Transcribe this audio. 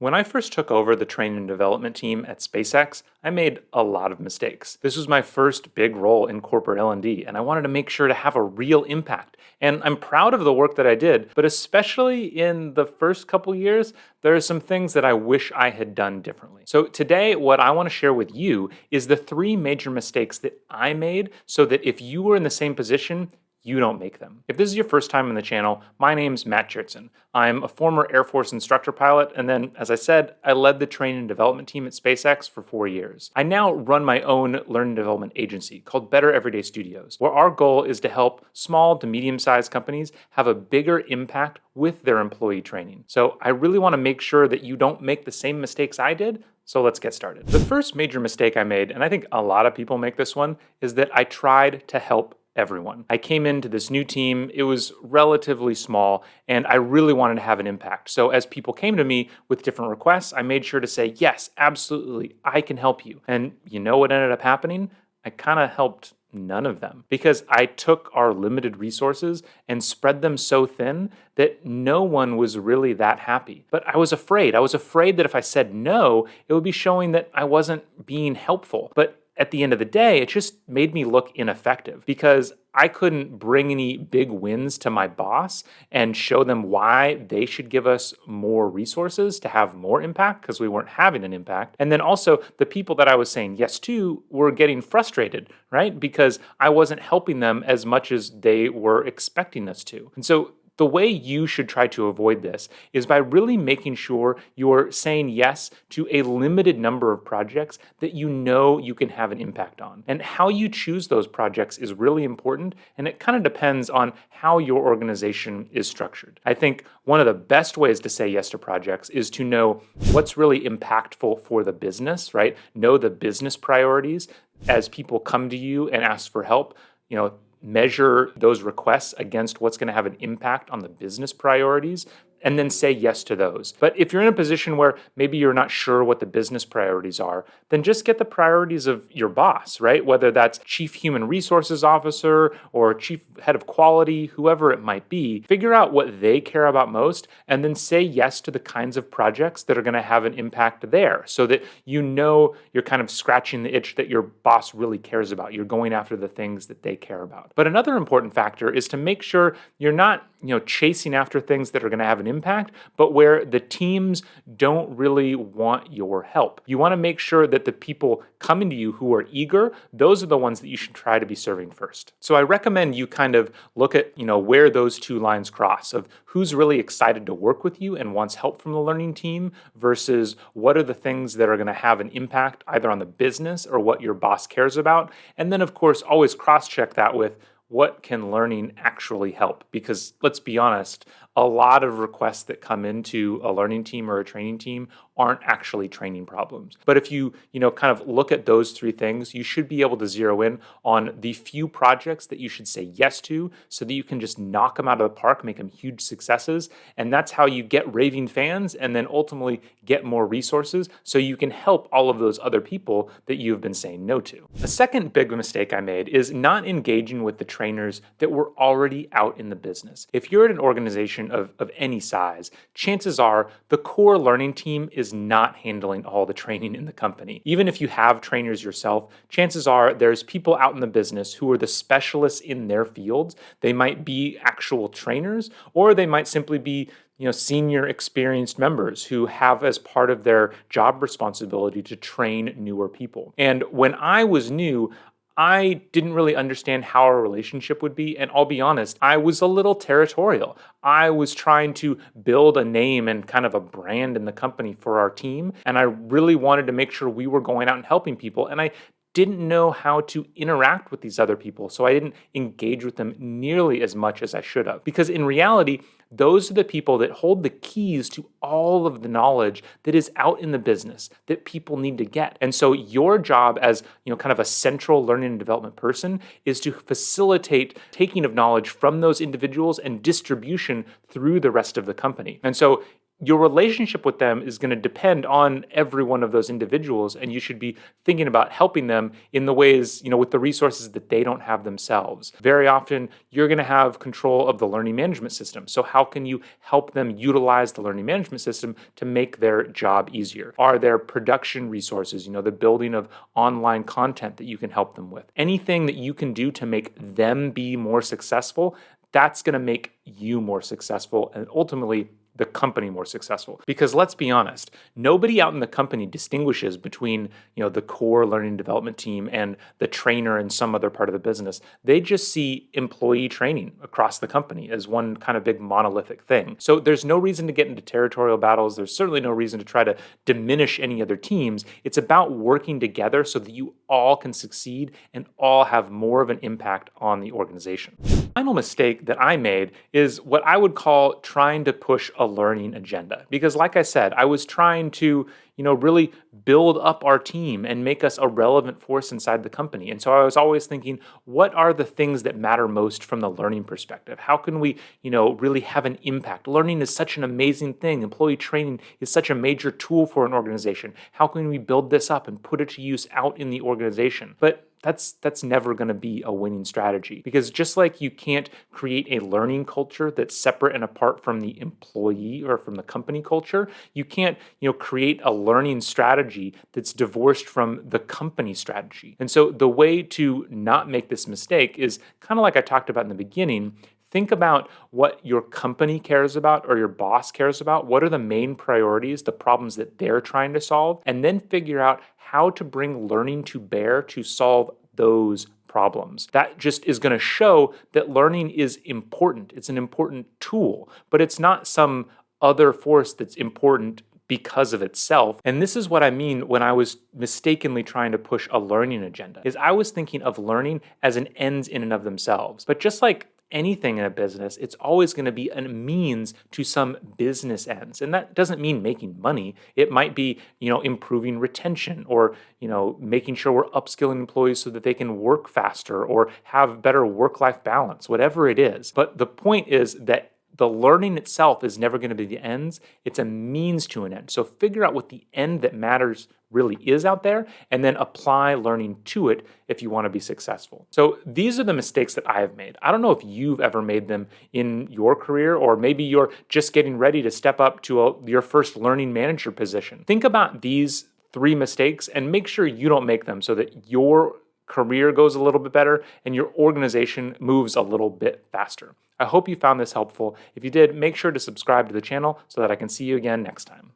When I first took over the training and development team at SpaceX, I made a lot of mistakes. This was my first big role in corporate L&D, and I wanted to make sure to have a real impact. And I'm proud of the work that I did, but especially in the first couple years, there are some things that I wish I had done differently. So today, what I want to share with you is the 3 major mistakes that I made so that if you were in the same position, you don't make them. If this is your first time on the channel, my name's Matt Chertson. I'm a former Air Force instructor pilot, and then, as I said, I led the training and development team at SpaceX for 4 years. I now run my own learning and development agency called Better Everyday Studios, where our goal is to help small to medium-sized companies have a bigger impact with their employee training. So I really want to make sure that you don't make the same mistakes I did, so let's get started. The first major mistake I made, and I think a lot of people make this one, is that I tried to help everyone. I came into this new team, it was relatively small, and I really wanted to have an impact. So as people came to me with different requests, I made sure to say, yes, absolutely, I can help you. And you know what ended up happening? I kind of helped none of them because I took our limited resources and spread them so thin that no one was really that happy. But I was afraid. I was afraid that if I said no, it would be showing that I wasn't being helpful. But at the end of the day, it just made me look ineffective because I couldn't bring any big wins to my boss and show them why they should give us more resources to have more impact because we weren't having an impact. And then also the people that I was saying yes to were getting frustrated, right? Because I wasn't helping them as much as they were expecting us to. And so the way you should try to avoid this is by really making sure you're saying yes to a limited number of projects that you know you can have an impact on. And how you choose those projects is really important, and it kind of depends on how your organization is structured. I think one of the best ways to say yes to projects is to know what's really impactful for the business, right? Know the business priorities as people come to you and ask for help, measure those requests against what's going to have an impact on the business priorities, and then say yes to those. But if you're in a position where maybe you're not sure what the business priorities are, then just get the priorities of your boss, right? Whether that's chief human resources officer or chief head of quality, whoever it might be, figure out what they care about most, and then say yes to the kinds of projects that are going to have an impact there so that you know you're kind of scratching the itch that your boss really cares about. You're going after the things that they care about. But another important factor is to make sure you're not, chasing after things that are going to have an impact, but where the teams don't really want your help. You want to make sure that the people coming to you who are eager, those are the ones that you should try to be serving first. So I recommend you kind of look at, where those 2 lines cross of who's really excited to work with you and wants help from the learning team versus what are the things that are going to have an impact either on the business or what your boss cares about. And then of course, always cross-check that with what can learning actually help? Because let's be honest, a lot of requests that come into a learning team or a training team aren't actually training problems. But if you, kind of look at those 3 things, you should be able to zero in on the few projects that you should say yes to so that you can just knock them out of the park, make them huge successes. And that's how you get raving fans and then ultimately get more resources so you can help all of those other people that you've been saying no to. A second big mistake I made is not engaging with the trainers that were already out in the business. If you're at an organization of any size, chances are the core learning team is not handling all the training in the company. Even if you have trainers yourself, chances are there's people out in the business who are the specialists in their fields. They might be actual trainers, or they might simply be senior experienced members who have as part of their job responsibility to train newer people. And when I was new, I didn't really understand how our relationship would be, and I'll be honest, I was a little territorial. I was trying to build a name and kind of a brand in the company for our team, and I really wanted to make sure we were going out and helping people, and I didn't know how to interact with these other people, so I didn't engage with them nearly as much as I should have. Because in reality, those are the people that hold the keys to all of the knowledge that is out in the business that people need to get. And so your job as, kind of a central learning and development person is to facilitate taking of knowledge from those individuals and distribution through the rest of the company. And so your relationship with them is going to depend on every one of those individuals, and you should be thinking about helping them in the ways, with the resources that they don't have themselves. Very often, you're going to have control of the learning management system. So how can you help them utilize the learning management system to make their job easier? Are there production resources, the building of online content that you can help them with? Anything that you can do to make them be more successful, that's going to make you more successful and ultimately the company more successful. Because let's be honest, nobody out in the company distinguishes between, the core learning development team and the trainer in some other part of the business. They just see employee training across the company as one kind of big monolithic thing. So there's no reason to get into territorial battles. There's certainly no reason to try to diminish any other teams. It's about working together so that you all can succeed and all have more of an impact on the organization. The final mistake that I made is what I would call trying to push a learning agenda. Because like I said, I was trying to, really build up our team and make us a relevant force inside the company. And so I was always thinking, what are the things that matter most from the learning perspective? How can we, really have an impact? Learning is such an amazing thing. Employee training is such a major tool for an organization. How can we build this up and put it to use out in the organization? But that's never going to be a winning strategy, because just like you can't create a learning culture that's separate and apart from the employee or from the company culture, you can't, create a learning strategy that's divorced from the company strategy. And so the way to not make this mistake is kind of like I talked about in the beginning. Think about what your company cares about or your boss cares about. What are the main priorities, the problems that they're trying to solve? And then figure out how to bring learning to bear to solve those problems. That just is going to show that learning is important. It's an important tool, but it's not some other force that's important because of itself. And this is what I mean when I was mistakenly trying to push a learning agenda, is I was thinking of learning as an ends in and of themselves. But just like anything in a business, it's always going to be a means to some business ends. And that doesn't mean making money. It might be, improving retention or, making sure we're upskilling employees so that they can work faster or have better work-life balance, whatever it is. But the point is that the learning itself is never going to be the ends. It's a means to an end. So figure out what the end that matters really is out there, and then apply learning to it if you want to be successful. So these are the mistakes that I have made. I don't know if you've ever made them in your career, or maybe you're just getting ready to step up to your first learning manager position. Think about these 3 mistakes and make sure you don't make them so that your career goes a little bit better and your organization moves a little bit faster. I hope you found this helpful. If you did, make sure to subscribe to the channel so that I can see you again next time.